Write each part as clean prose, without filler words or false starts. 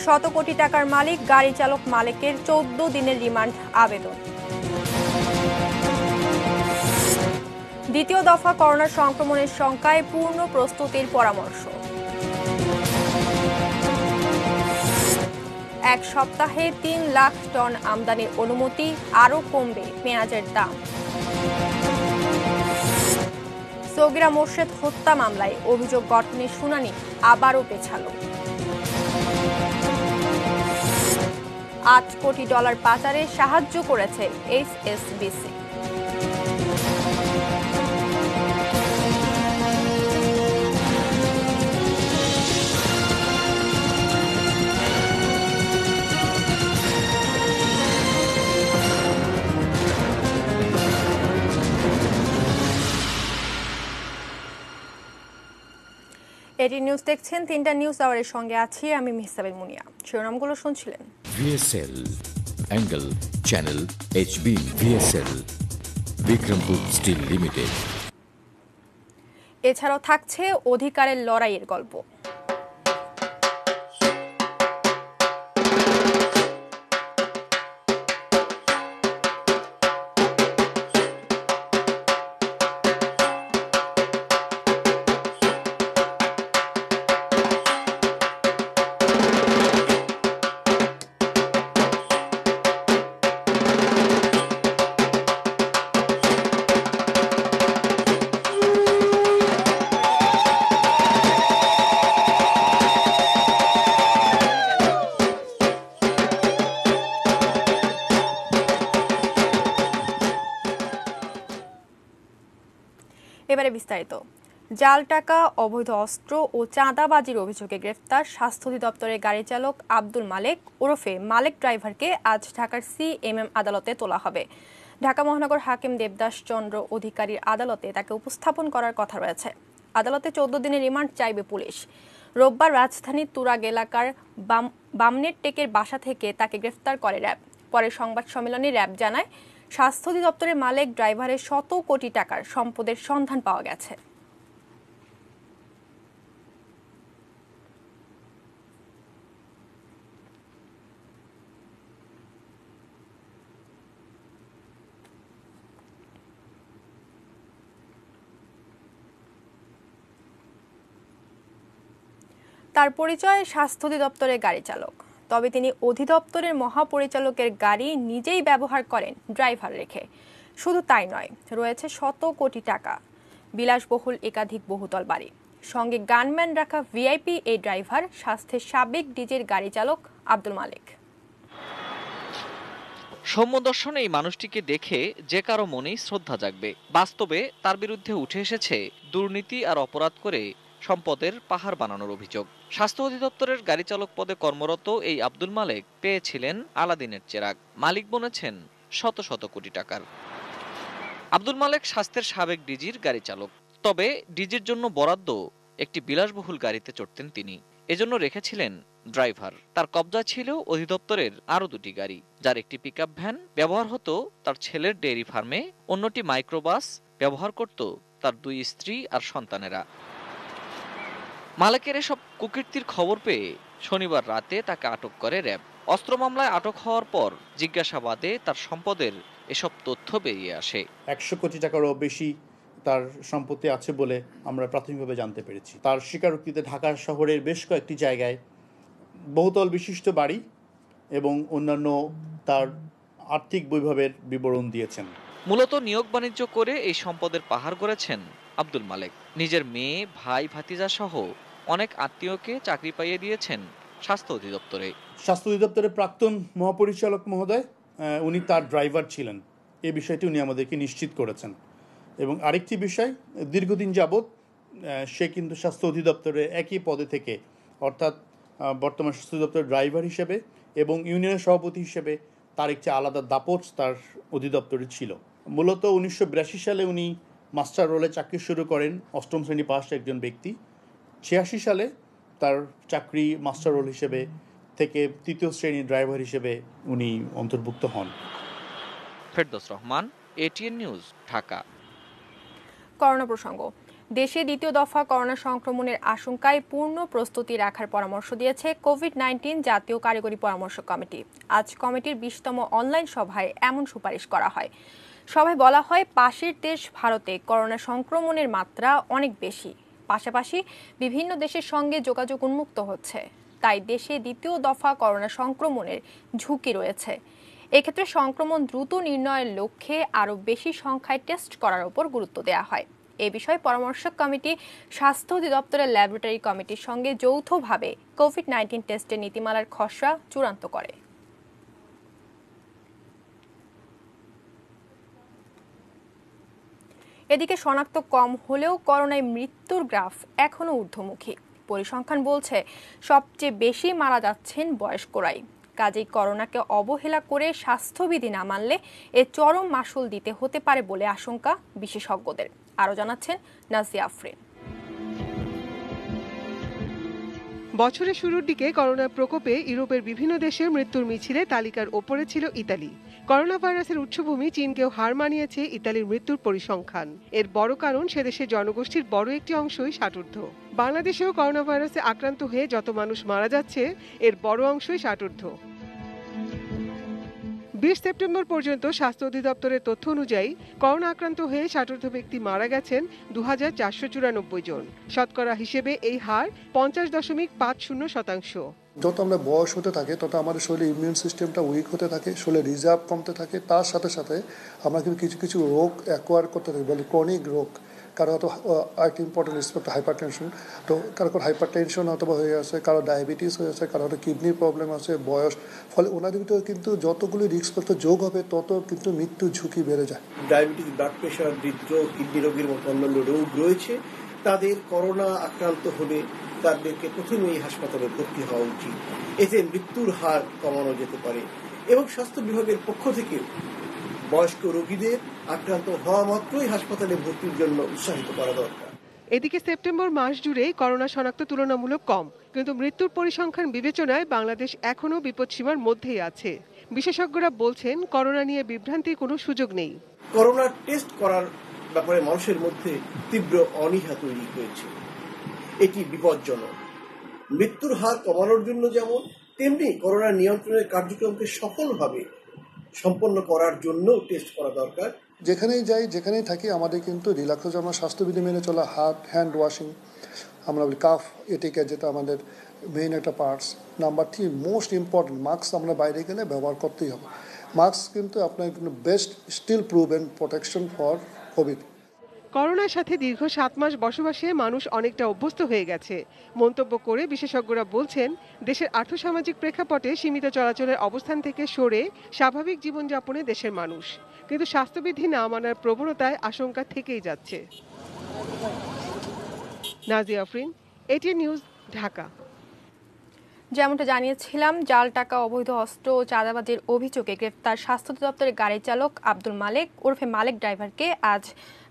শত কোটি টাকার মালিক গাড়ি চালক মালেকের 14 দিনের রিমান্ড আবেদন। দ্বিতীয় দফা করোনা সংক্রমণের শঙ্কায় পূর্ণ প্রস্তুতির পরামর্শ। এক সপ্তাহে 3 লাখ টন আমদানির অনুমতি, আরও কমবে পেঁয়াজের দাম। সগীরা মোর্শেদ হত্যা মামলায় অভিযোগ গঠনের শুনানি আবারও পেছালো। $8 কোটি পাচারে সাহায্য করেছে HSBC। এটি নিউজ দেখছেন, 3টা নিউজ আওয়ারের সঙ্গে আছি আমি মিহসাবিল মুনিয়া। শিরোনামগুলো শুনছিলেন। VSL angle channel HB VSL Bikrampur steel limited. এছাড়াও থাকছে অধিকারের লড়াইয়ের গল্প। এবারে বিস্তারিত। জাল টাকা, অবৈধ অস্ত্র ও চাঁদাবাজির অভিযোগে গ্রেফতার স্বাস্থ্য অধিদপ্তরের গাড়ি চালক আব্দুল মালেক ওরফে মালেক ড্রাইভারকে আজ ঢাকার CMM আদালতে তোলা হবে। ঢাকা মহানগর হাকিম দেবদাস চন্দ্র অধিকারীর আদালতে তাকে উপস্থাপন করার কথা রয়েছে। আদালতে 14 দিনের রিমান্ড চাইবে পুলিশ। রোববার রাজধানীর তুরাগ এলাকার বামনের টেকের বাসা থেকে তাকে গ্রেফতার করে র্যাব। পরে সংবাদ সম্মেলনে র্যাব জানায়, স্বাস্থ্য অধিদপ্তরের মালেক ড্রাইভারের শত কোটি টাকার সম্পদের সন্ধান পাওয়া গেছে। তার পরিচয় স্বাস্থ্য অধিদপ্তরের গাড়ি চালক, তবে তিনি অধিদপ্তরের মহাপরিচালকের গাড়ি নিজেই ব্যবহার করেন ড্রাইভার রেখে। শুধু তাই নয়, রয়েছে শত কোটি টাকা, বিলাসবহুল একাধিক বহুতল বাড়ি, সঙ্গে গানম্যান রাখা VIP এই ড্রাইভার স্বাস্থ্যের সাবেক ডিজের গাড়ি চালক আব্দুল মালেক। সৌম্যদর্শন এই মানুষটিকে দেখে যে কারো মনেই শ্রদ্ধা জাগবে। বাস্তবে তার বিরুদ্ধে উঠে এসেছে দুর্নীতি আর অপরাধ করে সম্পদের পাহাড় বানানোর অভিযোগ। স্বাস্থ্য অধিদপ্তরের গাড়ি চালক পদে কর্মরত এই আব্দুল মালেক পেয়েছিলেন আলাদিনের চেরাগ, মালিক বনেছেন শত শত কোটি টাকার। আব্দুল মালেক স্বাস্থ্যের সাবেক ডিজির গাড়ি চালক, তবে ডিজির জন্য বরাদ্দ একটি বিলাসবহুল গাড়িতে চড়তেন তিনি, এজন্য রেখেছিলেন ড্রাইভার। তার কবজায় ছিল অধিদপ্তরের আরো 2টি গাড়ি, যার একটি পিকআপ ভ্যান ব্যবহার হতো তার ছেলের ডেইরি ফার্মে, অন্যটি মাইক্রোবাস ব্যবহার করত তার 2 স্ত্রী আর সন্তানেরা। মালেকের এসব কুকীর্তির খবর পেয়ে শনিবার রাতে তাকে আটক করে র্যাব। অস্ত্র মামলায় আটক হওয়ার পর জিজ্ঞাসাবাদে তার সম্পদের এসব তথ্য বেরিয়ে আসে। 100 কোটি টাকারও বেশি তার সম্পত্তি আছে বলে আমরা প্রাথমিকভাবে জানতে পেরেছি। তার স্বীকারোক্তিতে ঢাকা শহরের বেশ কয়েকটি জায়গায় বহুতল বিশিষ্ট বাড়ি এবং অন্যান্য তার আর্থিক বৈভবের বিবরণ দিয়েছেন। মূলত নিয়োগ বাণিজ্য করে এই সম্পদের পাহাড় গড়েছেন আব্দুল মালেক। নিজের মেয়ে, ভাই, ভাতিজা সহ অনেক আত্মীয়কে চাকরি পাইয়ে দিয়েছেন স্বাস্থ্য অধিদপ্তরে। স্বাস্থ্য অধিদপ্তরের প্রাক্তন মহাপরিচালক মহোদয়, উনি তার ড্রাইভার ছিলেন, এই বিষয়টি উনি আমাদেরকে নিশ্চিত করেছেন। এবং আরেকটি বিষয়, দীর্ঘদিন যাবৎ সে কিন্তু স্বাস্থ্য অধিদপ্তরে একই পদে থেকে, অর্থাৎ বর্তমান স্বাস্থ্য অধিদপ্তরের ড্রাইভার হিসেবে এবং ইউনিয়নের সভাপতি হিসেবে তার একটি আলাদা দাপট তার অধিদপ্তরে ছিল। মূলত 1982 সালে উনি মাস্টার রোলে চাকরি শুরু করেন, 8ম শ্রেণী পাস একজন ব্যক্তি। 86 সালে তার চাকরি মাস্টার রোল হিসেবে থেকে 3য় শ্রেণীর ড্রাইভার হিসেবে উনি অন্তর্ভুক্ত হন। Ferdous Rahman, ATN news, Dhaka. Corona প্রসঙ্গ। দেশে দ্বিতীয় দফা করোনা সংক্রমণের আশঙ্কায় পূর্ণ প্রস্তুতি রাখার পরামর্শ দিয়েছে কোভিড-19 জাতীয় কারিগরি পরামর্শ কমিটি। আজ কমিটির 20তম অনলাইন সভায় এমন সুপারিশ করা হয়। সভায় বলা হয়, পাশের দেশ ভারতে করোনা সংক্রমণের মাত্রা অনেক বেশি, পাশাপাশি বিভিন্ন দেশের সঙ্গে যোগাযোগ উন্মুক্ত হচ্ছে, তাই দেশে দ্বিতীয় দফা করোনা সংক্রমণের ঝুঁকি রয়েছে। এক্ষেত্রে সংক্রমণ দ্রুত নির্ণয়ের লক্ষ্যে আরও বেশি সংখ্যায় টেস্ট করার উপর গুরুত্ব দেওয়া হয়। এ বিষয়ে পরামর্শক কমিটি স্বাস্থ্য অধিদপ্তরের ল্যাবরেটরি কমিটির সঙ্গে যৌথভাবে কোভিড-19 টেস্টের নীতিমালার খসড়া চূড়ান্ত করে। এদিকে শনাক্ত কম হলেও করোনায় মৃত্যুর গ্রাফ এখনো ঊর্ধ্বমুখী। পরিসংখ্যান বলছে, সবচেয়ে বেশি মারা যাচ্ছেন বয়স্করাই। কাজেই করোনাকে অবহেলা করে স্বাস্থ্যবিধি না মানলে এর চরম মাশুল দিতে হতে পারে বলে আশঙ্কা বিশেষজ্ঞদের। আরও জানাচ্ছেন নাজিয়া আফরিন। বছরের শুরুর দিকে করোনার প্রকোপে ইউরোপের বিভিন্ন দেশের মৃত্যুর মিছিলে তালিকার ওপরে ছিল ইতালি। করোনা ভাইরাসের উৎসভূমি চীনকেও হার মানিয়েছে ইতালির মৃত্যুর পরিসংখ্যান। এর বড় কারণ, সে দেশের জনগোষ্ঠীর বড় একটি অংশই ষাটোর্ধ্ব। বাংলাদেশেও করোনা ভাইরাসে আক্রান্ত হয়ে যত মানুষ মারা যাচ্ছে, এর বড় অংশই ষাটোর্ধ্ব। 20 সেপ্টেম্বর পর্যন্ত স্বাস্থ্য অধিদপ্তরের তথ্য অনুযায়ী করোনা আক্রান্ত হয়ে ষাটোর্ধ্ব ব্যক্তি মারা গেছেন 2494 জন। শতকরা হিসেবে এই হার 50.50%। যত আমরা বয়স হতে থাকে তত আমাদের শরীরে ইমিউন সিস্টেমটা উইক হতে থাকে, শরীরে রিজার্ভ কমতে থাকে। তার সাথে সাথে আমরা কিন্তু কিছু কিছু রোগ অ্যাকোয়ার করতে থাকি, বলে ক্রনিক রোগ। কারো হয়তো একটা ইম্পর্টেন্ট রিসপেক্ট হাইপার টেনশন, তো কারো হাইপার টেনশন হয়তো হয়ে আছে, কারো ডায়াবেটিস হয়ে আছে, কারো হয়তো কিডনির প্রবলেম আছে, বয়স। ফলে ওনাদের ভিতরে কিন্তু যতগুলি রিস্ক ফ্যাক্টর যোগ হবে তত কিন্তু মৃত্যুর ঝুঁকি বেড়ে যায়। ডায়াবেটিস, ব্লাড প্রেশার, হৃদরোগ, কিডনি রোগের মতো অন্যান্য রোগ রয়েছে, তাদের করোনা আক্রান্ত হলে তাদেরকে প্রথমেই হাসপাতালে ভর্তি হওয়া উচিত। এতে মৃত্যুর হার কমানো যেতে পারে। এবং স্বাস্থ্য বিভাগের পক্ষ থেকে বয়স্ক রোগীদের আক্রান্ত হওয়া মাত্রই হাসপাতালে ভর্তির জন্য উৎসাহিত করা দরকার। এদিকে সেপ্টেম্বর মাস জুড়ে করোনা শনাক্ত তুলনামূলক কম, কিন্তু মৃত্যুর পরিসংখ্যান বিবেচনায় বাংলাদেশ এখনও বিপদসীমার মধ্যেই আছে। বিশেষজ্ঞরা বলছেন, করোনা নিয়ে বিভ্রান্তির কোনো সুযোগ নেই। করোনা টেস্ট করার ব্যাপারে মানুষের মধ্যে তীব্র অনীহা তৈরি হয়েছে। এটি বিপজ্জনক। মৃত্যুর হার কমানোর জন্য যেমন, তেমনি করোনা নিয়ন্ত্রণের কার্যক্রমকে সফলভাবে সম্পন্ন করার জন্য টেস্ট করা দরকার। যেখানেই যাই, যেখানেই থাকি, আমাদের কিন্তু রিল্যাক্স, আমরা স্বাস্থ্যবিধি মেনে চলা, হ্যান্ড ওয়াশিং, আমরা বলি কাফ এটিকেট, যেটা আমাদের মেইন একটা parts. Number 3 most important, mask আমরা বাইরে গেলে ব্যবহার করতেই হবে। মাস্ক কিন্তু আপনার কিন্তু best still proven protection for COVID. করোনার সাথে দীর্ঘ 7 মাস বসবাসে মানুষ অনেকটা অভ্যস্ত হয়ে গেছে মন্তব্য করে বিশেষজ্ঞরা বলছেন, দেশের আর্থসামাজিক প্রেক্ষাপটে সীমিত চলাচলের অবস্থান থেকে সরে স্বাভাবিক জীবনযাপনে দেশের মানুষ, কিন্তু স্বাস্থ্যবিধি না মানার প্রবণতায় আশঙ্কা থেকেই যাচ্ছে। Nazia Afrin, ATN news, Dhaka. যেমনটা জানিয়েছিলাম, জাল টাকা, অবৈধ অস্ত্র ও চাঁদাবাজির অভিযোগে গ্রেফতার স্বাস্থ্য অধিদপ্তরের গাড়ি চালক আব্দুল মালেক ওরফে মালেক ড্রাইভারকে আজ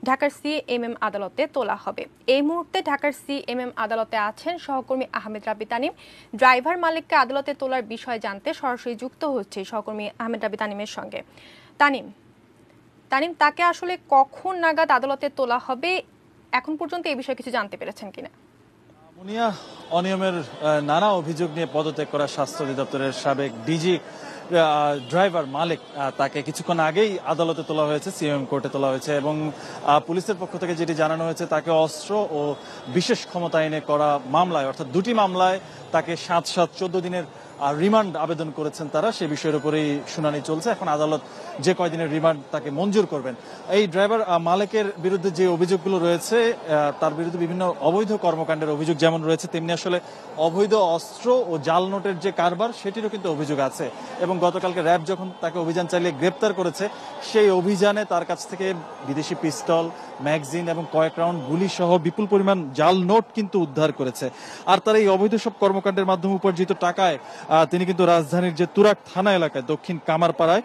ঢাকার সিএমএম আদালতে তোলা হবে। এই মুহূর্তে ঢাকার সিএমএম আদালতে আছেন সহকর্মী আহমেদ রাব্বি তানিম। ড্রাইভার মালেককে আদালতে তোলার বিষয় জানতে সরাসরি যুক্ত হচ্ছে সহকর্মী আহমেদ রাব্বি তানিমের সঙ্গে। তানিম, তাকে আসলে কখন নাগাদ আদালতে তোলা হবে, এখন পর্যন্ত এই বিষয়ে কিছু জানতে পেরেছেন কিনা? মুনিয়া, অনিয়মের নানা অভিযোগ নিয়ে পদত্যাগ করা স্বাস্থ্য অধিদপ্তরের সাবেক ডিজি ড্রাইভার মালিক, তাকে কিছুক্ষণ আগেই আদালতে তোলা হয়েছে, সিএমএম কোর্টে তোলা হয়েছে। এবং পুলিশের পক্ষ থেকে যেটি জানানো হয়েছে, তাকে অস্ত্র ও বিশেষ ক্ষমতা আইনে করা মামলায়, অর্থাৎ 2টি মামলায় তাকে 7-14 দিনের রিমান্ড আবেদন করেছেন তারা। সে বিষয়ের উপরেই শুনানি চলছে। এখন আদালত যে কয়দিনের রিমান্ড তাকে মঞ্জুর করবেন। এই ড্রাইভার মালিকের বিরুদ্ধে যে অভিযোগগুলো রয়েছে, তার বিরুদ্ধে বিভিন্ন অবৈধ কর্মকাণ্ডের অভিযোগ যেমন রয়েছে, তেমনি আসলে অবৈধ অস্ত্র ও জাল নোটের যে কারবার, সেটিরও কিন্তু অভিযোগ আছে। এবং গতকালকে র্যাব যখন তাকে অভিযান চালিয়ে গ্রেপ্তার করেছে, সেই অভিযানে তার কাছ থেকে বিদেশি পিস্তল, ম্যাগজিন এবং কয়েক রাউন্ড গুলি সহ বিপুল পরিমাণ জাল নোট কিন্তু উদ্ধার করেছে। আর তার এই অবৈধ সব কর্মকাণ্ডের মাধ্যমে উপার্জিত টাকায় তিনি কিন্তু রাজধানীর যে তুরাগ থানা এলাকায় দক্ষিণ কামারপাড়ায়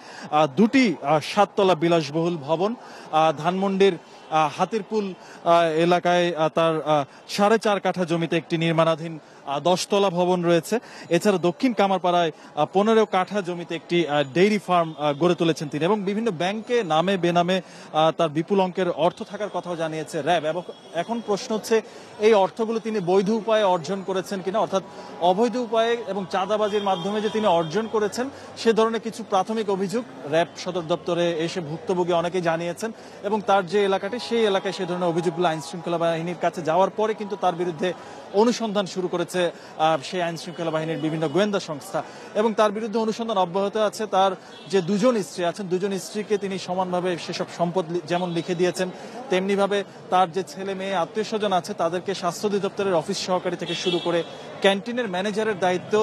2টি 7 তলা বিলাসবহুল ভবন, ধানমন্ডির হাতিরপুল এলাকায় তার 4.5 কাঠা জমিতে একটি নির্মাণাধীন 10 তলা ভবন রয়েছে। এছাড়া দক্ষিণ কামারপাড়ায় 15 কাঠা জমিতে একটি ডেইরি ফার্ম গড়ে তুলেছেন তিনি, এবং বিভিন্ন ব্যাংকে নামে বেনামে তার বিপুল অঙ্কের অর্থ থাকার কথাও জানিয়েছে র্যাব। এবং এখন প্রশ্ন হচ্ছে এই অর্থগুলো তিনি বৈধ উপায়ে অর্জন করেছেন কিনা, অর্থাৎ অবৈধ উপায়ে এবং চাঁদাবাজির মাধ্যমে যে তিনি অর্জন করেছেন সে ধরনের কিছু প্রাথমিক অভিযোগ র্যাব সদর দপ্তরে এসে ভুক্তভোগী অনেকেই জানিয়েছেন, এবং তার যে এলাকাটি সেই এলাকায় সে ধরনের অভিযোগগুলো আইন শৃঙ্খলা বাহিনীর কাছে যাওয়ার পরে কিন্তু তার বিরুদ্ধে অনুসন্ধান শুরু করেছে সেই আইন শৃঙ্খলা বাহিনীর বিভিন্ন গোয়েন্দা সংস্থা, এবং তার বিরুদ্ধে অনুসন্ধান অব্যাহত আছে। তার যে 2জন স্ত্রী আছেন, 2জন স্ত্রীকে তিনি সমানভাবে সেসব সম্পদ যেমন লিখে দিয়েছেন, তেমনিভাবে তার যে ছেলে মেয়ে আত্মীয় স্বজন আছে তাদেরকে স্বাস্থ্য অধিদপ্তরের অফিস সহকারী থেকে শুরু করে ক্যান্টিনের ম্যানেজারের দায়িত্ব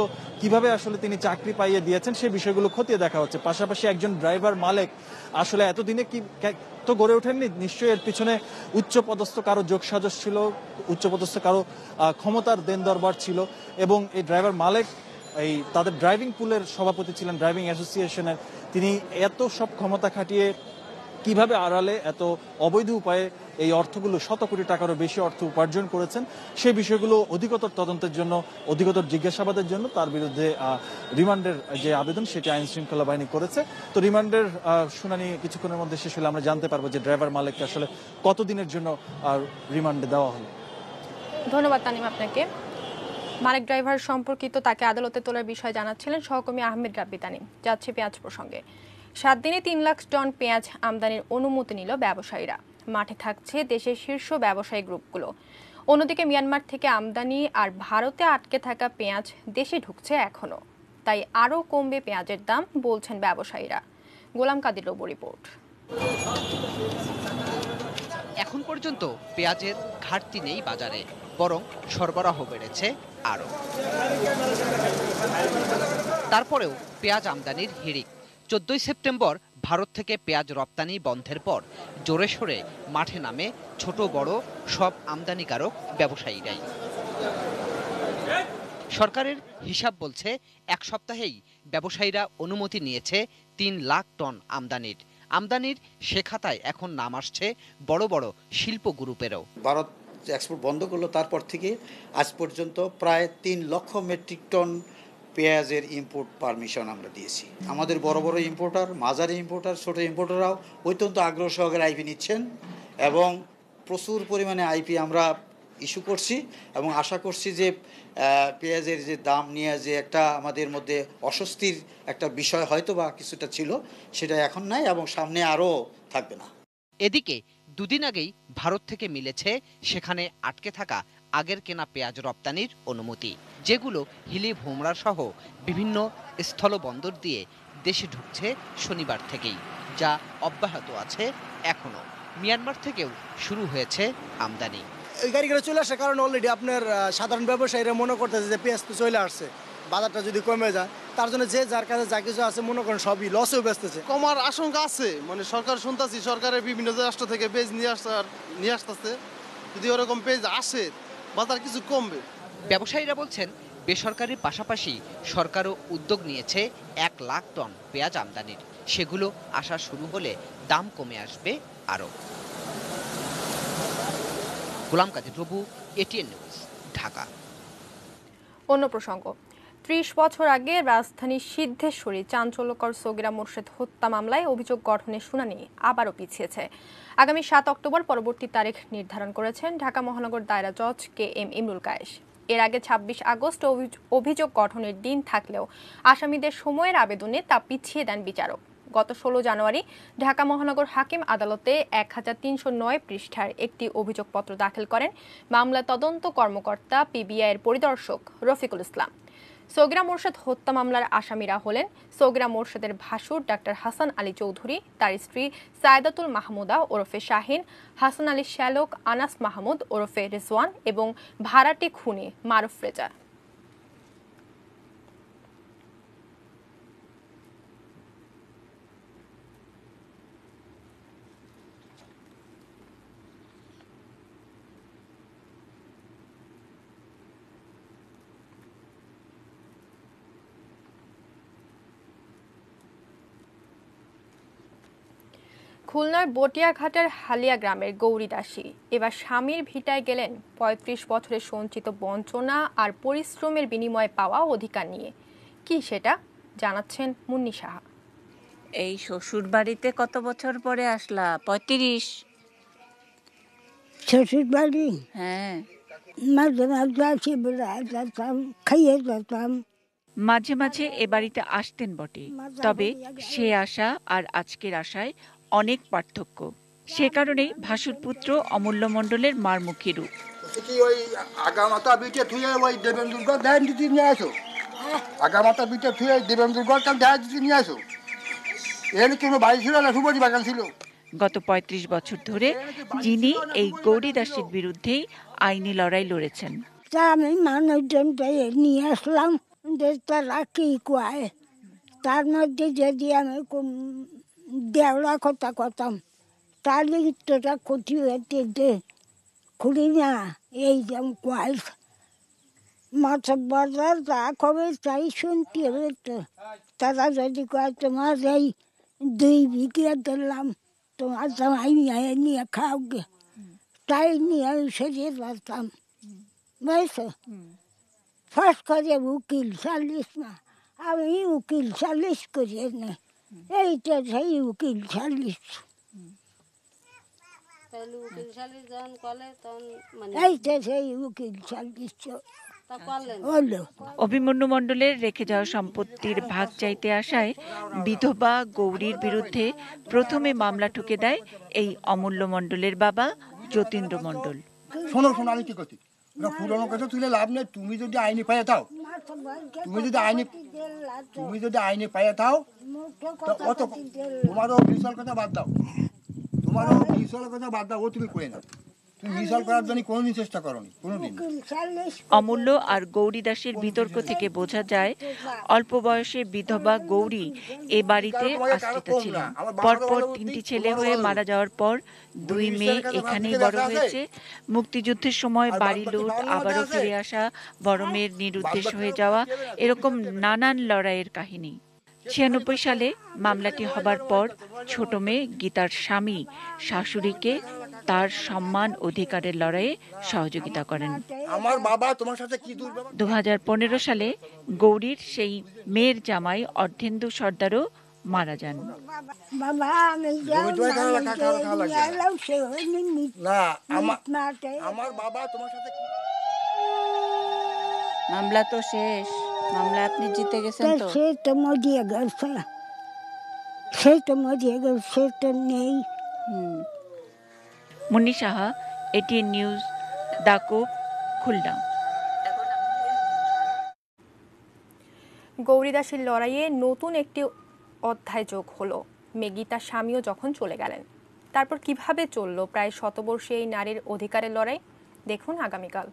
কিভাবে আসলে তিনি চাকরি পাইয়ে দিয়েছেন সেই বিষয়গুলো খতিয়ে দেখা হচ্ছে। পাশাপাশি একজন ড্রাইভার মালিক আসলে এতদিনে কি তো গড়ে ওঠেননি, নিশ্চয়ই এর পিছনে উচ্চপদস্থ কারো যোগসাজশ ছিল, উচ্চপদস্থ কারো ক্ষমতার দেন দরবার ছিল, এবং এই ড্রাইভার মালিক এই তাদের ড্রাইভিং পুলের সভাপতি ছিলেন, ড্রাইভিং অ্যাসোসিয়েশনের। তিনি এত সব ক্ষমতা খাটিয়ে কিভাবে আড়ালে এত অবৈধ উপায়ে এই অর্থগুলো, শত কোটি টাকারও বেশি অর্থ উপার্জন করেছেন সেই বিষয়গুলো অধিকতর তদন্তের জন্য, অধিকতর জিজ্ঞাসাবাদের জন্য তার বিরুদ্ধে রিমান্ডের যে আবেদন সেটি আইন শৃঙ্খলা বাহিনী করেছে। তো রিমান্ডের শুনানি কিছুক্ষণের মধ্যে শেষ হলে আমরা জানতে পারবো যে ড্রাইভার মালিককে আসলে কতদিনের জন্য রিমান্ডে দেওয়া হলো। ধন্যবাদ তানিম আপনাকে। মালিক ড্রাইভার সম্পর্কিত তাকে আদালতে তোলার বিষয় জানাচ্ছিলেন সহকর্মী আহমেদ রাব্বি তানিম। যাচ্ছে পেঁয়াজ প্রসঙ্গে। 7 দিনে 3 লাখ টন পেঁয়াজ আমদানির অনুমতি নিল ব্যবসায়ীরা। মাঠে থাকছে দেশের শীর্ষ ব্যবসায়ী গ্রুপগুলো। অন্যদিকে মিয়ানমার থেকে আমদানি আর ভারতে আটকে থাকা পেঁয়াজ দেশে ঢুকছে এখনো, তাই আরও কমবে পেঁয়াজের দাম বলছেন ব্যবসায়ীরা। গোলাম কাদির রবু রিপোর্ট। এখন পর্যন্ত পেঁয়াজের ঘাটতি নেই বাজারে, বরং সরবরাহ বেড়েছে আরও। তারপরেও পেঁয়াজ আমদানির হিড়িক। 14 সেপ্টেম্বর ভারত থেকে পেঁয়াজ রপ্তানি বন্ধের পর জোরে সোরে মাঠে নামে ছোট বড় সব আমদানিকারক ব্যবসায়ীরাই। সরকারের হিসাব বলছে 1 সপ্তাহেই ব্যবসায়ীরা অনুমতি নিয়েছে 3 লাখ টন আমদানির। আমদানির সে খাতায় এখন নাম আসছে বড় বড় শিল্প গ্রুপেরও। ভারত এক্সপোর্ট বন্ধ করলো, তারপর থেকে আজ পর্যন্ত প্রায় 3 লক্ষ মেট্রিক টন পেঁয়াজের ইম্পোর্ট পারমিশন আমরা দিয়েছি। আমাদের বড় বড় ইম্পোর্টার, মাঝারি ইম্পোর্টার, ছোট ইম্পোর্টাররাও অত্যন্ত আগ্রহ সহকারে আইপি নিচ্ছেন, এবং প্রচুর পরিমাণে আইপি আমরা ইস্যু করছি, এবং আশা করছি যে পেঁয়াজের যে দাম নিয়ে যে একটা আমাদের মধ্যে অস্বস্তির একটা বিষয় হয়তো বা কিছুটা ছিল, সেটা এখন নাই এবং সামনে আরও থাকবে না। এদিকে দুদিন আগেই ভারত থেকে মিলেছে সেখানে আটকে থাকা আগের কেনা পেঁয়াজ রপ্তানির অনুমতি, যেগুলো হিলি ভোমরা সহ বিভিন্ন স্থলবন্দর দিয়ে দেশে ঢুকছে শনিবার থেকেই, যা অব্যাহত আছে এখনো। মিয়ানমার থেকেও শুরু হয়েছে আমদানি। ওই গাড়িগুলো চলে আসার কারণে অলরেডি আপনার সাধারণ ব্যবসায়ীরা মনে করতেছে যে পেঁয়াজ তো চলে আসছে, বাজারটা যদি কমে যায় তার জন্য যে যার কাছে যা কিছু আছে মনে করেন সবই লসেও বেচতেছে। কমার আশঙ্কা আছে, মানে সরকার শুনতেছি সরকারের বিভিন্ন রাষ্ট্র থেকে পেঁয়াজ নিয়ে আসতেছে, যদি ওরকম পেঁয়াজ আসে বাজার কিছু কমবে। ব্যবসায়ীরা বলছেন বেসরকারির পাশাপাশি সরকারও উদ্যোগ নিয়েছে 1 লাখ টন পেঁয়াজ আমদানির। সেগুলো আসা শুরু হলে দাম কমে আসবে আরও। গোলাম কাদির রবু, এটিএন নিউজ, ঢাকা। অন্য প্রসঙ্গ। 30 বছর আগে রাজধানীর সিদ্ধেশ্বরী চাঞ্চল্যকর সগীরা মোর্শেদ হত্যা মামলায় অভিযোগ গঠনের শুনানি আবারও পিছিয়েছে। আগামী 7 অক্টোবর পরবর্তী তারিখ নির্ধারণ করেছেন ঢাকা মহানগর দায়রা জজ KM ইমরুল কায়েস। এর আগে 26 আগস্ট অভিযোগ গঠনের দিন থাকলেও আসামিদের সময়ের আবেদনে তা পিছিয়ে দেন বিচারক। গত 16 জানুয়ারি ঢাকা মহানগর হাকিম আদালতে 1309 পৃষ্ঠার একটি অভিযোগপত্র দাখিল করেন মামলা তদন্ত কর্মকর্তা PBI এর পরিদর্শক রফিকুল ইসলাম। সগীরা মোর্শেদ হত্যা মামলার আসামিরা হলেন সগীরা মোর্শেদের ভাসুর ডাক্তার হাসান আলী চৌধুরী, তার স্ত্রী সায়দাতুল মাহমুদা ওরফে শাহিন, হাসান আলী শ্যালক, আনাস মাহমুদ ওরফে রিজওয়ান এবং ভাড়াটি খুনি মারুফ রেজা। খুলনার বটিয়াঘাটের হালিয়া গ্রামের গৌরী দাসী এবার স্বামীর ভিটায় গেলেন ৩৫ বছরের সঞ্চিত বঞ্চনা আর পরিশ্রমের বিনিময়ে পাওয়া অধিকার নিয়ে। কি সেটা জানাচ্ছেন মুন্নি সাহা। এই শ্বশুর বাড়িতে কত বছর পরে আসলা? ৩৫। শ্বশুর বাড়ি? হ্যাঁ। মাঝে মাঝে আসি, যেতাম, খাইয়ে যেতাম। মাঝে মাঝে এ বাড়িতে আসতেন বটে, তবে সে আশা আর আজকের আশায় অনেক পার্থক্য। সে কারণেই ভাসুর পুত্র অমূল্য মণ্ডলের মারমুখী রূপ। ওই আগামাতা বিটে থুয়ে ওই দেবেন্দ্রগড় ধ্যান দিতে নিয়ে আসো, আগামাতা বিটে থুয়ে দেবেন্দ্রগড় ধ্যান দিতে নিয়ে আসো। এর কোনো বাড়ি ছিল না, সুবজি বাগান ছিল। গত ৩৫ বছর ধরে যিনি এই গৌরী দাসীর বিরুদ্ধেই আইনি লড়াই লড়েছেন। আমি মানুষজনটা নিয়ে আসলাম, তারা কি কয়, তার মধ্যে যদি আমি দেওয়া কথা করতাম তাহলে তোরা ক্ষতি হতে দে খুলি না। এই যেমন কয় মাছ বাজার যা খবর তাই শুনতে হবে। তো তারা যদি কয় তোমার এই 2 বিঘা দিলাম, তোমার জামাই নিয়ে খাও গে, তাই নিয়ে আমি সরিয়ে যেতাম। বুঝছ, ফার্স্ট করে উকিল সালিশ না, আমি উকিল সালিশ করি না, এইটা সেই উকিল সালিশ। এইটা সেই উকিল সালিশ হলো। অভিমন্যু মণ্ডলের রেখে যাওয়া সম্পত্তির ভাগ চাইতে আসায় বিধবা গৌরীর বিরুদ্ধে প্রথমে মামলা ঠুকে দেয় এই অমূল্য মণ্ডলের বাবা যতীন্দ্র মণ্ডল। শোনো শোনো, আমি কি করছি, পুরোনো কথা তুলে লাভ নেই। তুমি যদি আইনি পাইয়ে দাও, তুমি যদি আইনি পাইয়ে দাও, অত তোমারও বিশাল কথা বাদ দাও, ও তুমি করে না। অমূল্য আর গৌরী দাসের বিতর্ক থেকে বোঝা যায় অল্প বয়সে বিধবা গৌরী এ বাড়িতে আশ্রিত ছিলেন। পরপর 3টি ছেলে হয়ে মারা যাওয়ার পর 2 মেয়ে এখানেই বড় হয়েছে। মুক্তিযুদ্ধের সময় বাড়ি লুট, আবারও ফিরে আসা, বড় মেয়ের নিরুদ্দেশ হয়ে যাওয়া, এরকম নানান লড়াইয়ের কাহিনী। 96 সালে মামলাটি হবার পর ছোট মেয়ে গীতার স্বামী শাশুড়িকে তার সম্মান অধিকারের লড়াইয়ে সহযোগিতা করেন। 2015 সালে গৌরীর সেই মেয়ের জামাই অর্ধেন্দু সর্দারও মারা যান। মামলা তো শেষ, মামলা আপনি জিতে গেছেন। তো সে তো মরিয়ে গেছে, সে তো মরিয়ে গেছে, সে তো নেই। Munni Saha, ATN news, Dacope, Khulna. গৌরী দাসীর লড়াইয়ে নতুন একটি অধ্যায় যোগ হলো। মেগি তার স্বামীও যখন চলে গেলেন, তারপর কিভাবে চলল প্রায় শতবর্ষী এই নারীর অধিকারের লড়াই, দেখুন আগামীকাল।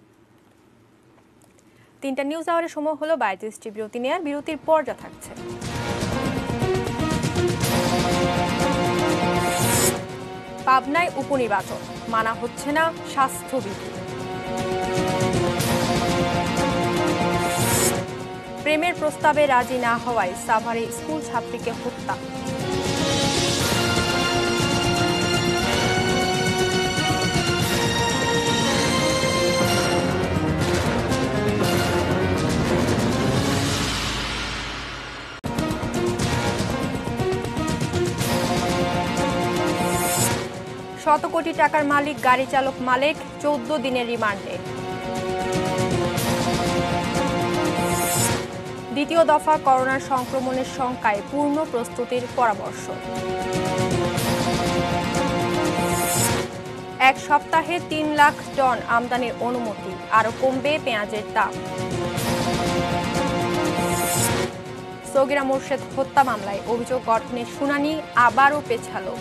3টা নিউজ আওয়ারের সময় হলো 32টি বিরতি নেয়ার। বিরতির পর যা থাকছে: পাবনায় উপনির্বাচন, মানা হচ্ছে না স্বাস্থ্যবিধি। প্রেমের প্রস্তাবে রাজি না হওয়ায় সাভারে স্কুল ছাত্রীকে হত্যা। শত কোটি টাকার মালিক গাড়ি চালক মালেক 14 দিনের রিমান্ডে। দ্বিতীয় দফা করোনার সংক্রমণের শঙ্কায় পূর্ণ প্রস্তুতির পরামর্শ। 1 সপ্তাহে 3 লাখ টন আমদানির অনুমতি, আরও কমবে পেঁয়াজের দাম। সগীরা মোর্শেদ হত্যা মামলায় অভিযোগ গঠনের শুনানি আবারও পেছালো।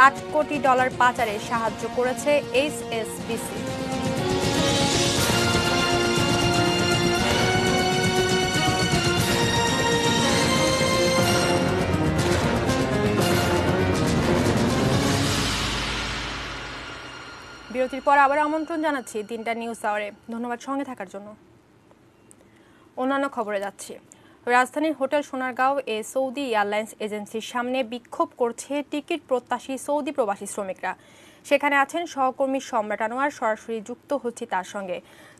$8 কোটি পাচারে সাহায্য করেছে HSBC। বিরতির পর আবার আমন্ত্রণ জানাচ্ছি 3টা নিউজ আওয়ারে। ধন্যবাদ সঙ্গে থাকার জন্য। অন্যান্য খবরে যাচ্ছি। রাজধানীর হোটেল সোনারগাঁও এ সৌদি এয়ারলাইন্স এজেন্সির সামনে বিক্ষোভ করছে টিকিট প্রত্যাশী সৌদি প্রবাসী শ্রমিকরা। সেখানে আছেন সহকর্মী সম্রাট আনোয়ার, সরাসরি যুক্ত হচ্ছে তার সঙ্গে।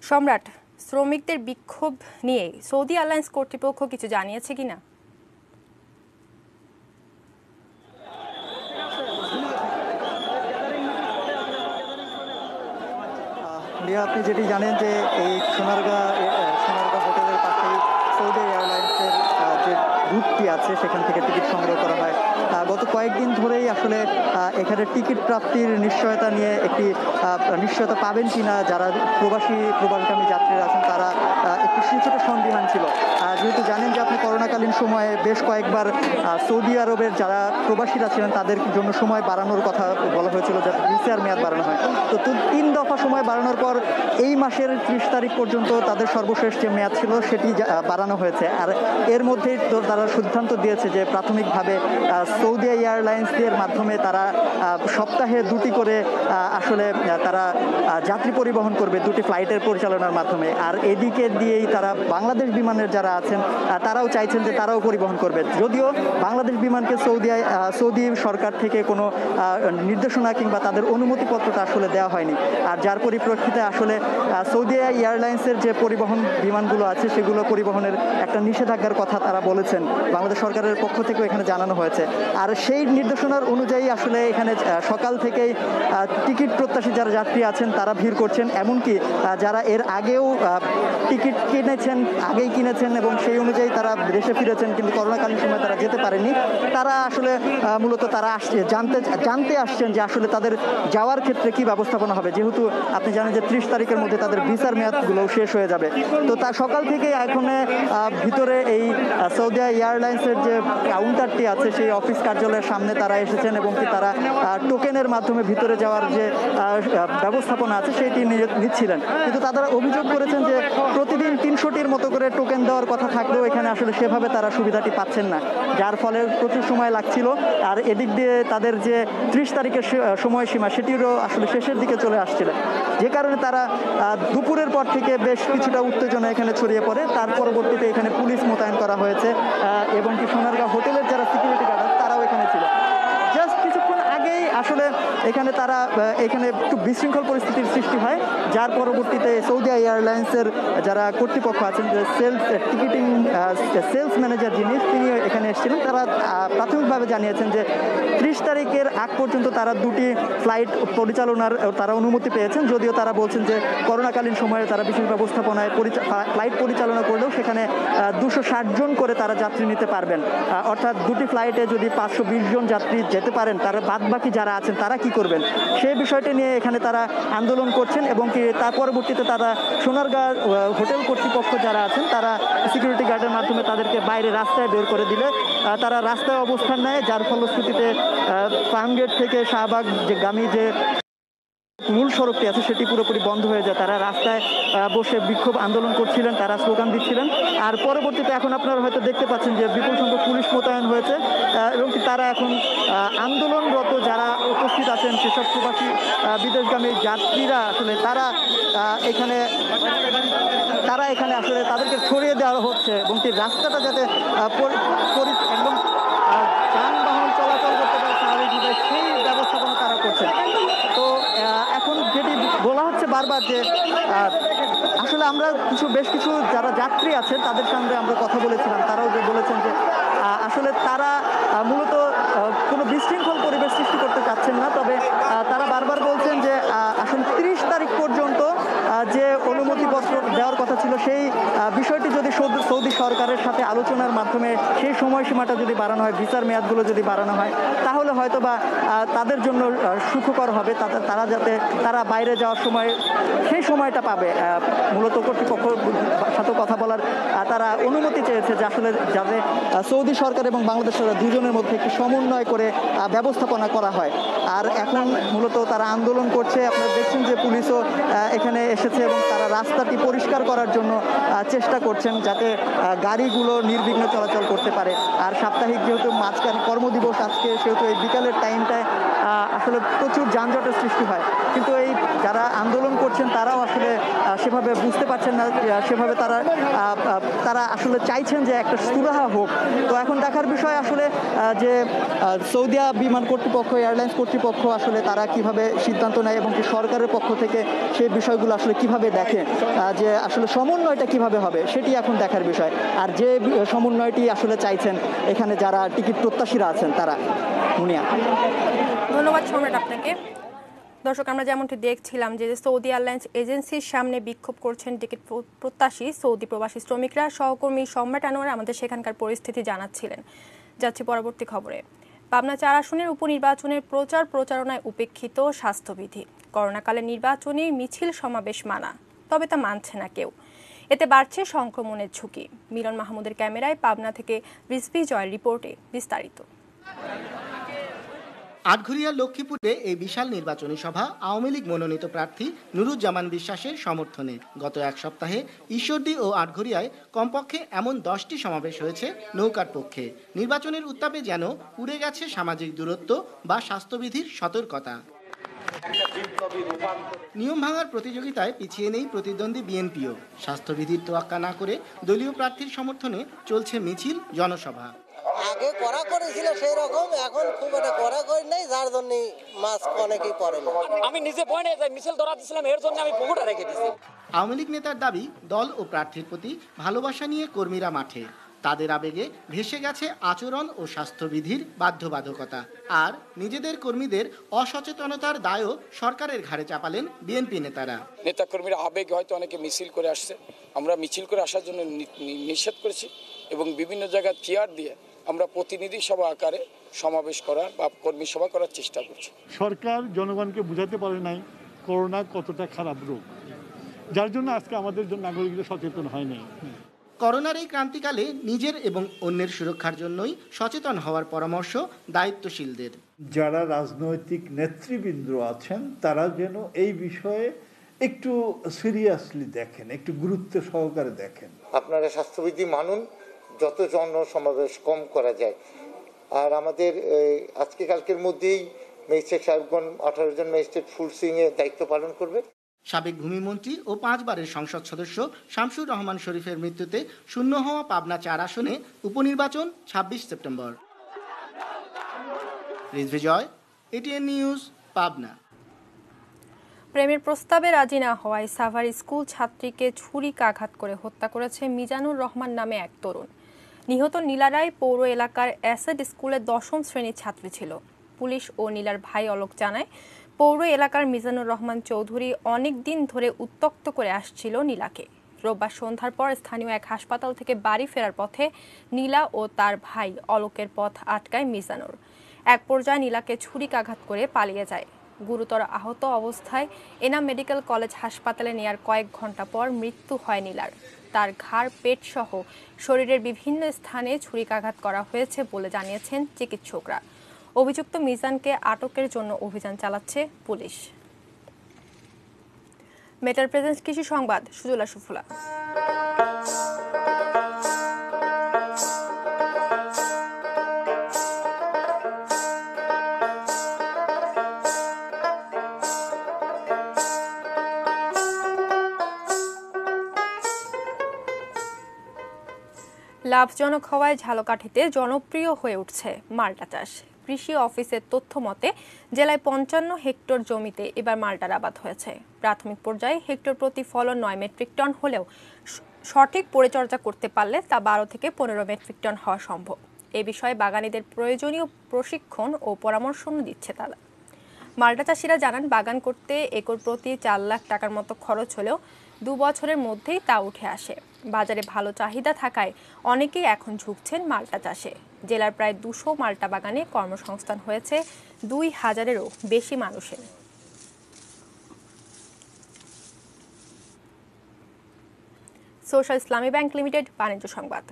সম্রাট, শ্রমিকদের বিক্ষোভ নিয়ে সৌদি এয়ারলাইন্স কর্তৃপক্ষ কিছু জানিয়েছে কিনা? আপনি যেটি জানেন যে এই সোনারগাঁ হোটেলের পাশেই সৌদি এয়ারলাইন্সের যে রুটটি আছে সেখান থেকে টিকিট সংগ্রহ করা হয়। গত কয়েকদিন ধরেই আসলে এখানে টিকিট প্রাপ্তির নিশ্চয়তা নিয়ে একটি নিশ্চয়তা পাবেন কিনা যারা প্রবাসগামী যাত্রীরা আছেন তারা একটু কিছুটা সন্দিহান ছিল। যেহেতু জানেন যে আপনি করোনাকালীন সময়ে বেশ কয়েকবার সৌদি আরবের যারা প্রবাসীরা ছিলেন তাদের জন্য সময় বাড়ানোর কথা বলা হয়েছিল, যাতে ভিসার মেয়াদ বাড়ানো হয়। তো 3 দফা সময় বাড়ানোর পর এই মাসের 30 তারিখ পর্যন্ত তাদের সর্বশেষ যে মেয়াদ ছিল সেটি বাড়ানো হয়েছে। আর এর মধ্যেই তো তারা সিদ্ধান্ত দিয়েছে যে প্রাথমিকভাবে সৌদি এয়ারলাইন্সের মাধ্যমে তারা সপ্তাহে 2টি করে আসলে তারা যাত্রী পরিবহন করবে 2টি ফ্লাইটের পরিচালনার মাধ্যমে। আর এদিকে দিয়েই তারা বাংলাদেশ বিমানের যারা আছেন তারাও চাইছেন যে তারাও পরিবহন করবে, যদিও বাংলাদেশ বিমানকে সৌদি সরকার থেকে কোনো নির্দেশনা কিংবা তাদের অনুমতিপত্রটা আসলে দেওয়া হয়নি। আর যার পরিপ্রেক্ষিতে আসলে সৌদি এয়ারলাইন্সের যে পরিবহন বিমানগুলো আছে সেগুলো পরিবহনের একটা নিষেধাজ্ঞার কথা তারা বলেছেন, বাংলাদেশ সরকারের পক্ষ থেকেও এখানে জানানো হয়েছে। আর সেই নির্দেশনার অনুযায়ী আসলে এখানে সকাল থেকেই টিকিট প্রত্যাশী যারা যাত্রী আছেন তারা ভিড় করছেন। এমনকি যারা এর আগেও টিকিট আগেই কিনেছেন এবং সেই অনুযায়ী তারা দেশে ফিরেছেন কিন্তু করোনাকালীন সময় তারা যেতে পারেননি, তারা আসলে মূলত তারা জানতে আসছেন যে আসলে তাদের যাওয়ার ক্ষেত্রে কি ব্যবস্থাপনা হবে, যেহেতু আপনি জানেন যে 30 তারিখের মধ্যে তাদের ভিসার মেয়াদগুলো শেষ হয়ে যাবে। তো তার সকাল থেকে এখন ভিতরে এই সৌদি এয়ারলাইন্সের যে কাউন্টারটি আছে সেই অফিস কার্যালয়ের সামনে তারা এসেছেন এবং কি তারা টোকেনের মাধ্যমে ভিতরে যাওয়ার যে ব্যবস্থাপনা আছে সেটি নিচ্ছিলেন। কিন্তু তারা অভিযোগ করেছেন যে প্রতিদিন 300টির মতো করে টোকেন দেওয়ার কথা থাকলেও এখানে আসলে সেভাবে তারা সুবিধাটি পাচ্ছেন না, যার ফলে প্রচুর সময় লাগছিল। আর এদিক দিয়ে তাদের যে 30 তারিখের সময়সীমা সেটিরও আসলে শেষের দিকে চলে আসছিল, যে কারণে তারা দুপুরের পর থেকে বেশ কিছুটা উত্তেজনা এখানে ছড়িয়ে পড়ে। তার পরবর্তীতে এখানে পুলিশ মোতায়েন করা হয়েছে এবং কি সোনারগাঁও হোটেলের যারা সিকিউরিটি গার্ড তারাও এখানে ছিল। জাস্ট কিছুক্ষণ আগেই আসলে এখানে একটু বিশৃঙ্খল পরিস্থিতির সৃষ্টি হয়, যার পরবর্তীতে সৌদি এয়ারলাইন্সের যারা কর্তৃপক্ষ আছেন, যে সেলস ম্যানেজার যিনি তিনি এখানে এসেছিলেন, তারা প্রাথমিকভাবে জানিয়েছেন যে 30 তারিখের আগ পর্যন্ত তারা 2টি ফ্লাইট পরিচালনার তারা অনুমতি পেয়েছেন, যদিও তারা বলছেন যে করোনাকালীন সময়ে তারা বিশেষ ব্যবস্থাপনায় ফ্লাইট পরিচালনা করলেও সেখানে 260 জন করে তারা যাত্রী নিতে পারবেন। অর্থাৎ 2টি ফ্লাইটে যদি 520 জন যাত্রী যেতে পারেন, তারা বাদবাকি যারা আছেন তারা কি করবেন সেই বিষয়টি নিয়ে এখানে তারা আন্দোলন করছেন। এবং কি তার পরবর্তীতে তারা সোনারগাঁ হোটেল কর্তৃপক্ষ যারা আছেন তারা সিকিউরিটি গার্ডের মাধ্যমে তাদেরকে বাইরে রাস্তায় বের করে দিলে তারা রাস্তায় অবস্থান নেয়, যার ফলশ্রুতিতে ফার্মগেট থেকে শাহবাগ যে গামী যে মূল সড়কটি আছে সেটি পুরোপুরি বন্ধ হয়ে যায়। তারা রাস্তায় বসে বিক্ষোভ আন্দোলন করছিলেন, তারা স্লোগান দিচ্ছিলেন। আর পরবর্তীতে এখন আপনারা হয়তো দেখতে পাচ্ছেন যে বিপুল সংখ্যক পুলিশ মোতায়েন হয়েছে এবং তারা এখন আন্দোলনরত যারা উপস্থিত আছেন সেসব প্রবাসী বিদেশগামী যাত্রীরা আসলে তারা এখানে আসলে তাদেরকে ছড়িয়ে দেওয়া হচ্ছে এবং কি রাস্তাটা যাতে একদম যানবাহন চলাচল করতে পারে স্বাভাবিকভাবে সেই ব্যবস্থাপনা তারা করছে। তো এখন যেটি বলা হচ্ছে বারবার যে আসলে আমরা বেশ কিছু যারা যাত্রী আছেন তাদের সঙ্গে আমরা কথা বলেছিলাম, তারাও যে বলেছেন যে আসলে তারা মূলত কোনো বিশৃঙ্খল পরিবেশ সৃষ্টি করতে চাচ্ছেন না, তবে তারা বারবার বলছেন যে আসলে 30 তারিখ পর্যন্ত যে অনুমতিপত্র দেওয়ার কথা ছিল সেই বিষয়টি যদি সৌদি সরকারের সাথে আলোচনার মাধ্যমে সেই সময়সীমাটা যদি বাড়ানো হয়, ভিসার মেয়াদগুলো যদি বাড়ানো হয়, তাহলে হয়তো বা তাদের জন্য সুখকর হবে, তারা বাইরে যাওয়ার সময় সেই সময়টা পাবে। মূলত কর্তৃপক্ষের সাথে কথা বলার তারা অনুমতি চেয়েছে যে আসলে যাতে সৌদি সরকার এবং বাংলাদেশ সরকার দুজনের মধ্যে একটি সমন্বয় করে ব্যবস্থাপনা করা হয়। আর এখন মূলত তারা আন্দোলন করছে, আপনারা দেখছেন যে পুলিশও এখানে এসেছে এবং তারা রাস্তাটি পরিষ্কার করার জন্য চেষ্টা করছেন যাতে গাড়িগুলো নির্বিঘ্নে চলাচল করতে পারে। আর সাপ্তাহিক যেহেতু মাঝখানে কর্মদিবস আজকে, সেহেতু এই বিকালের টাইমটায় আসলে প্রচুর যানজটের সৃষ্টি হয়। কিন্তু এই যারা আন্দোলন করছেন তারাও আসলে সেভাবে বুঝতে পারছেন না, সেভাবে তারা আসলে চাইছেন যে একটা সুরাহা হোক। তো এখন দেখার বিষয় আসলে যে সৌদিয়া বিমান কর্তৃপক্ষ, এয়ারলাইন্স কর্তৃপক্ষ আসলে তারা কিভাবে সিদ্ধান্ত নেয় এবং কি সরকারের পক্ষ থেকে সেই বিষয়গুলো আসলে কিভাবে দেখে, যে আসলে সমন্বয়টা কিভাবে হবে সেটি এখন দেখার বিষয়। আর যে সমন্বয়টি আসলে চাইছেন এখানে যারা টিকিট প্রত্যাশীরা আছেন তারা। মুনিয়া, ধন্যবাদ সম্রাট আপনাকে। দর্শক, আমরা যেমনটি দেখছিলাম যে সৌদি এয়ারলাইন্স এজেন্সির সামনে বিক্ষোভ করছেন টিকিট প্রত্যাশী সৌদি প্রবাসী শ্রমিকরা। সহকর্মী সম্রাট আনোয়ার আমাদের সেখানকার পরিস্থিতি জানাচ্ছিলেন। যাচ্ছি পরবর্তী খবরে। পাবনা 4 আসনের উপনির্বাচনের প্রচারণায় উপেক্ষিত স্বাস্থ্যবিধি। করোনাকালে নির্বাচনী মিছিল সমাবেশ মানা, তবে তা মানছে না কেউ। এতে বাড়ছে সংক্রমণের ঝুঁকি। মিলন মাহমুদের ক্যামেরায় পাবনা থেকে রিজভি জয়ের রিপোর্টে বিস্তারিত। আটঘরিয়া লক্ষ্মীপুরে এই বিশাল নির্বাচনী সভা আওয়ামী লীগ মনোনীত প্রার্থী নুরুজ্জামান বিশ্বাসের সমর্থনে। গত এক সপ্তাহে ঈশ্বরদী ও আটঘরিয়ায় কমপক্ষে এমন 10টি সমাবেশ হয়েছে নৌকার পক্ষে। নির্বাচনের উত্তাপে যেন উড়ে গেছে সামাজিক দূরত্ব বা স্বাস্থ্যবিধির সতর্কতা। নিয়ম ভাঙার প্রতিযোগিতায় পিছিয়ে নেই প্রতিদ্বন্দ্বী বিএনপিও। স্বাস্থ্যবিধির তোয়াক্কা না করে দলীয় প্রার্থীর সমর্থনে চলছে মিছিল, জনসভা। আগে করা করেছিল সেই রকম, এখন খুব একটা করা করি নাই, যার জন্য মাস্ক অনেকেই পরে না। আমি নিজে পয়েন্টে যাই মিছিল ধরা দিছিলাম, এর জন্য আমি পুকুরটা রেখে দিয়েছি। আওয়ামী লীগ নেতার দাবি, দল ও প্রার্থীর প্রতি ভালোবাসা নিয়ে কর্মীরা মাঠে। তাদের আবেগে ভেসে গেছে আচরণ ও স্বাস্থ্যবিধির বাধ্যবাধকতা। আর নিজেদের কর্মীদের অসচেতনতার দায়ও সরকারের ঘাড়ে চাপালেন বিএনপি নেতারা। নেতা কর্মীরা আবেগে হয়তো অনেকে মিছিল করে আসছে, আমরা মিছিল করে আসার জন্য নিষেধ করেছি এবং বিভিন্ন জায়গায় চেয়ার দিয়ে আমরা প্রতিনিধি সভা আকারে সমাবেশ করার বা কর্মী সভা করার চেষ্টা করছি। সরকার জনগণকে বোঝাতে পারে নাই করোনা কতটা খারাপ রোগ, যার জন্য আজকে আমাদের নাগরিকরা সচেতন হয় নাই। করোনার এই ক্রান্তিকালে নিজের এবং অন্যের সুরক্ষার জন্যই সচেতন হওয়ার পরামর্শ দায়িত্বশীলদের। যারা রাজনৈতিক নেতৃবৃন্দ আছেন তারা যেন এই বিষয়ে একটু সিরিয়াসলি দেখেন, একটু গুরুত্ব সহকারে দেখেন। আপনারা স্বাস্থ্যবিধি মানুন, যত জনসমাবেশ কম করা যায়। আর আমাদের আজকে কালকের মধ্যেই ম্যাজিস্ট্রেট সাহেবগণ 18 জন ম্যাজিস্ট্রেট ফুল সুইংয়ে দায়িত্ব পালন করবে। সাবেক ভূমিমন্ত্রী ও 5 বারের সংসদ সদস্য শামসুর রহমান শরীফের মৃত্যুতে শূন্য হওয়া পাবনা 4 আসনে উপনির্বাচন 26 সেপ্টেম্বর। রিজভি জয়, এটিএন নিউজ, পাবনা। প্রেমের প্রস্তাবে রাজি না হওয়ায় সাভার স্কুল ছাত্রীকে ছুরিকাঘাত করে হত্যা করেছে মিজানুর রহমান নামে এক তরুণ। নিহত নীলারায় পৌর এলাকার অ্যাসেড স্কুলের 10ম শ্রেণীর ছাত্রী ছিল। পুলিশ ও নীলার ভাই অলোক জানায়, পৌর এলাকার মিজানুর রহমান চৌধুরী অনেক দিন ধরে উত্ত্যক্ত করে আসছিল নীলাকে। রোববার সন্ধ্যার পর স্থানীয় এক হাসপাতাল থেকে বাড়ি ফেরার পথে নীলা ও তার ভাই অলোকের পথ আটকায় মিজানুর। এক পর্যায়ে নীলাকে ছুরিকাঘাত করে পালিয়ে যায়। গুরুতর আহত অবস্থায় এনাম মেডিকেল কলেজ হাসপাতালে নেয়ার কয়েক ঘন্টা পর মৃত্যু হয় নীলার। তার ঘাড়, পেট সহ শরীরের বিভিন্ন স্থানে ছুরিকাঘাত করা হয়েছে বলে জানিয়েছেন চিকিৎসকরা। অভিযুক্ত মিজানকে আটকের জন্য অভিযান চালাচ্ছে পুলিশ। মেটার প্রেজেন্স কৃষি সংবাদ, সুজলা সুফলা। লাভজনক হওয়ায় ঝালকাঠিতে জনপ্রিয় হয়ে উঠছে মাল্টা চাষ। কৃষি অফিসের তথ্য মতে জেলায় 55 হেক্টর জমিতে এবার মাল্টার আবাদ হয়েছে। প্রাথমিক পর্যায়ে হেক্টর প্রতি ফলন 9 মেট্রিক টন হলেও সঠিক পরিচর্যা করতে পারলে তা 12 থেকে 15 মেট্রিক টন হওয়া সম্ভব। এ বিষয়ে বাগানীদের প্রয়োজনীয় প্রশিক্ষণ ও পরামর্শ দিচ্ছে তারা। মাল্টা চাষিরা জানান, বাগান করতে একর প্রতি 4 লাখ টাকার মতো খরচ হলেও 2 বছরের মধ্যেই তা উঠে আসে। বাজারে ভালো চাহিদা থাকায় অনেকেই এখন ঝুঁকছেন মাল্টা চাষে। জেলার প্রায় 200 মাল্টা বাগানে কর্মসংস্থান হয়েছে 2000-এরও বেশি মানুষের। সোশ্যাল ইসলামী ব্যাংক লিমিটেড বাণিজ্য সংবাদ।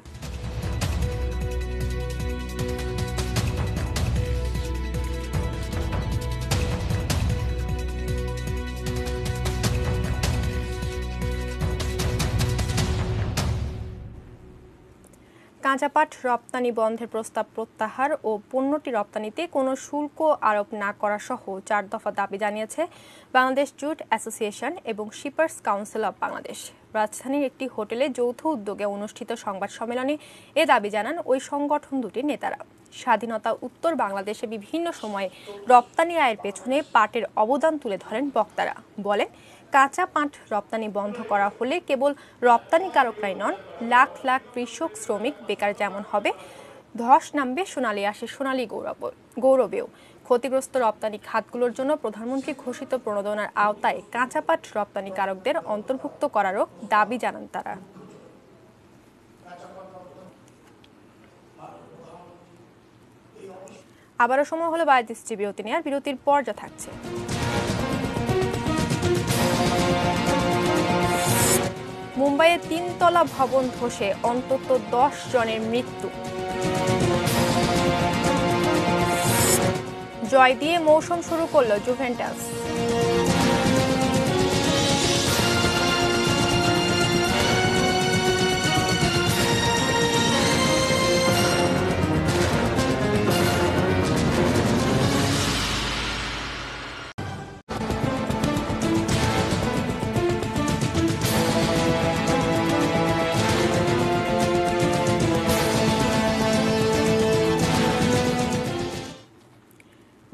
কাঁচা পাট রপ্তানি বন্ধের প্রস্তাব প্রত্যাহার ও পণ্যটি রপ্তানিতে কোনো শুল্ক আরোপ না করা সহ 4 দফা দাবি জানিয়েছে বাংলাদেশ জুট অ্যাসোসিয়েশন এবং শিপার্স কাউন্সিল অব বাংলাদেশ। রাজধানীর একটি হোটেলে যৌথ উদ্যোগে অনুষ্ঠিত সংবাদ সম্মেলনে এ দাবি জানান ওই সংগঠন দুটির নেতারা। স্বাধীনতা উত্তর বাংলাদেশে বিভিন্ন সময়ে রপ্তানি আয়ের পেছনে পাটের অবদান তুলে ধরেন বক্তারা। বলেন, কাঁচা পাট রপ্তানি বন্ধ করা হলে কেবল রপ্তানিকারকরাই নন, লাখ লাখ কৃষক শ্রমিক বেকার যেমন হবে, ধস নামবে সোনালী আসে সোনালী গৌরবেও। ক্ষতিগ্রস্ত রপ্তানি খাতগুলোর জন্য প্রধানমন্ত্রী ঘোষিত প্রণোদনার আওতায় কাঁচা পাট রপ্তানিকারকদের অন্তর্ভুক্ত করারও দাবি জানান তারা। আবারও সময় হলো বাড়িতে বিরতি নেওয়ার। বিরতির পর যা থাকছে, মুম্বাইয়ে 3 তলা ভবন ধসে অন্তত 10 জনের মৃত্যু। জয় দিয়ে মৌসুম শুরু করল জুভেন্টাস।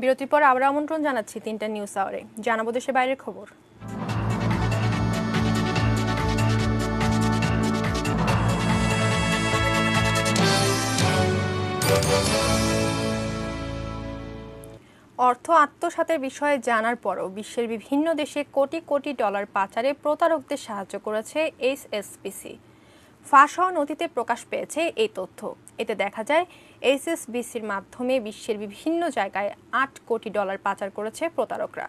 বিরতির পর আবার আমন্ত্রণ জানাচ্ছি 3টা নিউজ আওয়ারে। জানাবো দেশের বাইরের খবর। অর্থ আত্মসাতের বিষয়ে জানার পরও বিশ্বের বিভিন্ন দেশে কোটি কোটি ডলার পাচারে প্রতারকদের সাহায্য করেছে এইচএসবিসি। ফাঁস হওয়া নথিতে প্রকাশ পেয়েছে এই তথ্য। এতে দেখা যায় এইচএসবিসির মাধ্যমে বিশ্বের বিভিন্ন জায়গায় 8 কোটি ডলার পাচার করেছে প্রতারকরা।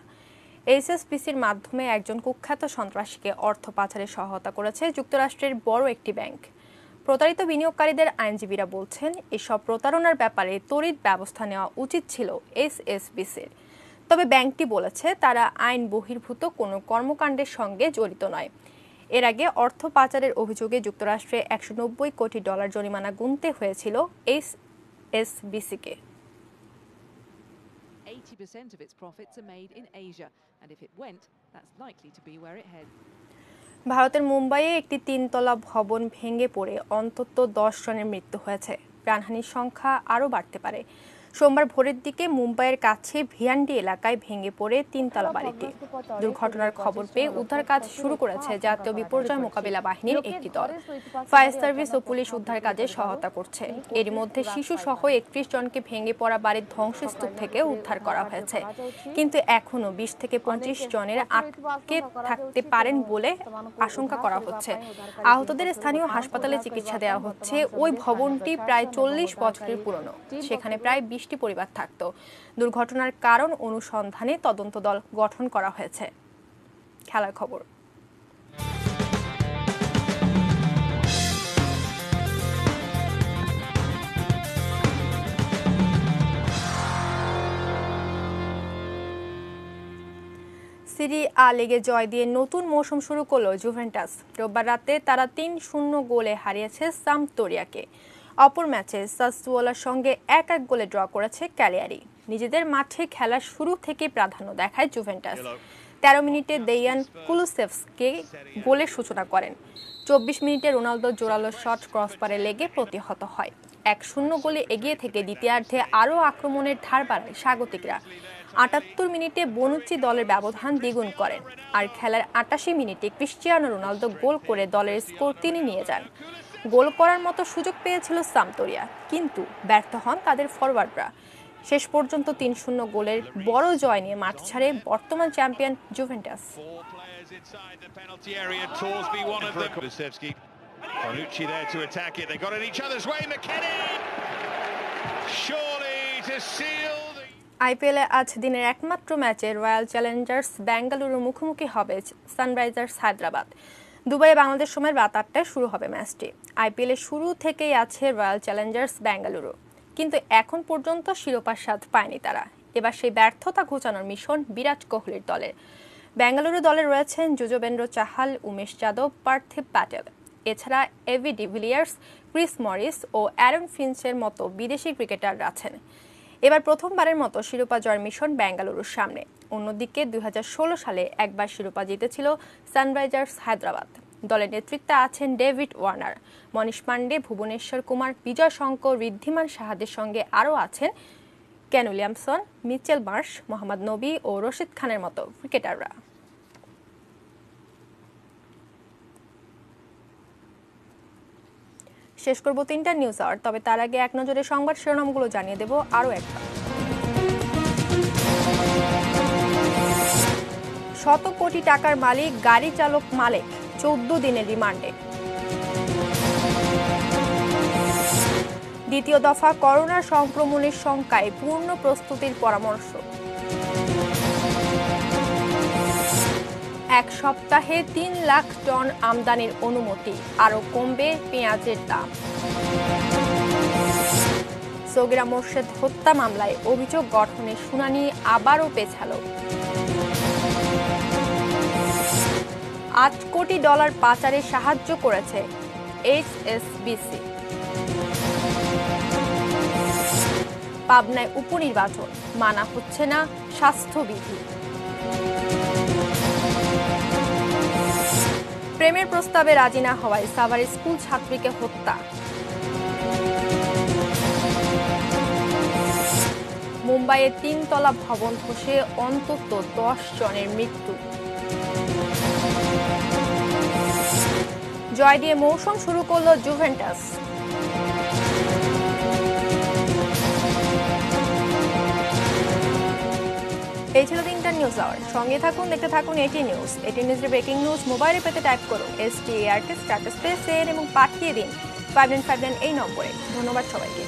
এইচএসবিসির মাধ্যমে একজন কুখ্যাত সন্ত্রাসীকে অর্থ পাচারে সহায়তা করেছে যুক্তরাষ্ট্রের বড় একটি ব্যাংক। প্রতারিত বিনিয়োগকারীদের আইনজীবীরা বলছেন, এসব প্রতারণার ব্যাপারে তড়িৎ ব্যবস্থা নেওয়া উচিত ছিল এইচএসবিসির। তবে ব্যাংকটি বলেছে তারা আইন বহির্ভূত কোনো কর্মকাণ্ডের সঙ্গে জড়িত নয়। এর আগে অর্থ পাচারের অভিযোগে যুক্তরাষ্ট্রে 190 কোটি ডলার জরিমানা গুনতে হয়েছিল এইচএসবিসিকে। 80% of its profits are made in Asia, and if it went, that's likely to be where it heads. ভারতের মুম্বাইয়ে একটি 3 তলা ভবন ভেঙে পড়ে অন্তত 10 জনের মৃত্যু হয়েছে। প্রাণহানির সংখ্যা আরও বাড়তে পারে। সোমবার ভোরের দিকে মুম্বাইয়ের কাছে ভিয়ান্ডি এলাকায় ভেঙে পড়ে 3 তলা বাড়িটি। দুর্ঘটনার খবর পেয়ে উদ্ধার কাজ শুরু করেছে জাতীয় বিপর্যয় মোকাবিলা বাহিনীর একটি দল। ফায়ার সার্ভিস ও পুলিশ উদ্ধার কাজে সহায়তা করছে। এর মধ্যে শিশু সহ 31 জনকে ভেঙে পড়া বাড়ির ধ্বংসস্তূপ থেকে উদ্ধার করা হয়েছে, কিন্তু এখনো 20 থেকে 25 জনের আটকে থাকতে পারেন বলে আশঙ্কা করা হচ্ছে। আহতদের স্থানীয় হাসপাতালে চিকিৎসা দেওয়া হচ্ছে। ওই ভবনটি প্রায় 40 বছরের পুরনো। সেখানে প্রায় 20 পরিবার থাকত। দুর্ঘটনার কারণ অনুসন্ধানে তদন্ত দল গঠন করা হয়েছে। খেলার খবর। সিরি আ লিগে জয় দিয়ে নতুন মৌসুম শুরু করলো জুভেন্টাস। রোববার রাতে তারা 3-0 গোলে হারিয়েছে সাম্পদোরিয়াকে। অপর ম্যাচে সাসুওলার সঙ্গে 1-1 গোলে ড্র করেছে ক্যালিয়ারি। নিজেদের মাঠে খেলার শুরু থেকে প্রাধান্য দেখায় জুভেন্টাস। 13 মিনিটে দেয়ান কুলুসেভস্কি গোলের সূচনা করেন। 24 মিনিটে রোনালদো জোরালো শট ক্রসবারে লেগে প্রতিহত হয়। 1-0 গোলে এগিয়ে থেকে দ্বিতীয়ার্ধে আরও আক্রমণের ধার বাড়ায় স্বাগতিকরা। 78 মিনিটে বনুচি দলের ব্যবধান দ্বিগুণ করেন। আর খেলার 88 মিনিটে ক্রিস্টিয়ানো রোনালদো গোল করে দলের স্কোর 3 নিয়ে যান। গোল করার মতো সুযোগ পেয়েছিল সাম্পদোরিয়া, কিন্তু ব্যর্থ হন তাদের ফরওয়ার্ডরা। শেষ পর্যন্ত 3-0 গোলের বড় জয় নিয়ে মাঠ ছাড়ে বর্তমান চ্যাম্পিয়ন জুভেন্টাস। আইপিএলে আজ দিনের একমাত্র ম্যাচে রয়্যাল চ্যালেঞ্জার্স বেঙ্গালুরু মুখোমুখি হবে সানরাইজার্স হায়দ্রাবাদ। দুবাইয়ে বাংলাদেশ সময়ের রাত 8টায় শুরু হবে ম্যাচটি। আইপিএলের শুরু থেকেই আছে রয়্যাল চ্যালেঞ্জার্স বেঙ্গালুরু, কিন্তু এখন পর্যন্ত শিরোপার স্বাদ পায়নি তারা। এবার সেই ব্যর্থতা ঘোচানোর মিশন বিরাট কোহলির দলের। বেঙ্গালুরু দলে রয়েছেন যুজবেন্দ্র চাহাল, উমেশ যাদব, পার্থিব প্যাটেল। এছাড়া এভি ডিভিলিয়ার্স, ক্রিস মরিস ও অ্যারন ফিঞ্চের মতো বিদেশি ক্রিকেটার আছেন। এবার প্রথমবারের মতো শিরোপা জয়ের মিশন বেঙ্গালুরুর সামনে। অন্যদিকে 2016 সালে একবার শিরোপা জিতেছিল সানরাইজার্স হায়দ্রাবাদ। দলের নেতৃত্বে আছেন ডেভিড ওয়ার্নার, মনীষ পান্ডে, ভুবনেশ্বর কুমার, বিজয় শঙ্কর, ঋদ্ধিমান সাহাদের সঙ্গে আরও আছেন Kane Williamson, Mitchell Marsh, Mohammad নবী ও রশিদ খানের মতো ক্রিকেটাররা। শেষ করব 3টা নিউজ আওয়ার, তবে তার আগে এক নজরে সংবাদ শিরোনামগুলো জানিয়ে দেব আরও একবার। 100 কোটি টাকার মালিক গাড়ি চালক মালেক 14 দিনের রিমান্ডে। দ্বিতীয় দফা করোনা সংক্রমণের শঙ্কায় পূর্ণ প্রস্তুতির পরামর্শ। এক সপ্তাহে 3 লাখ টন আমদানির অনুমতি, আরও কমবে পেঁয়াজের দাম। সগীরা মোর্শেদ হত্যা মামলায় অভিযোগ গঠনের শুনানি আবারও পেছালো। $8 কোটি পাচারে সাহায্য করেছে HSBC। পাবনায় উপনির্বাচন, মানা হচ্ছে না স্বাস্থ্যবিধি। প্রেমের প্রস্তাবে রাজি না হওয়ায় সাভারে স্কুল ছাত্রীকে হত্যা। মুম্বাইয়ে 3 তলা ভবন ধসে অন্তত 10 জনের মৃত্যু। জয় দিয়ে মৌসুম শুরু করল জুভেন্টাস। এই ছিল 3টা নিউজ আওয়ার। সঙ্গে থাকুন, দেখতে থাকুন এটি নিউজ। এটি নিউজের ব্রেকিং নিউজ মোবাইলে পেতে টাইপ করুন START স্টার্ট স্পেস এবং পাঠিয়ে দিন 5959 এই নম্বরে। ধন্যবাদ সবাইকে।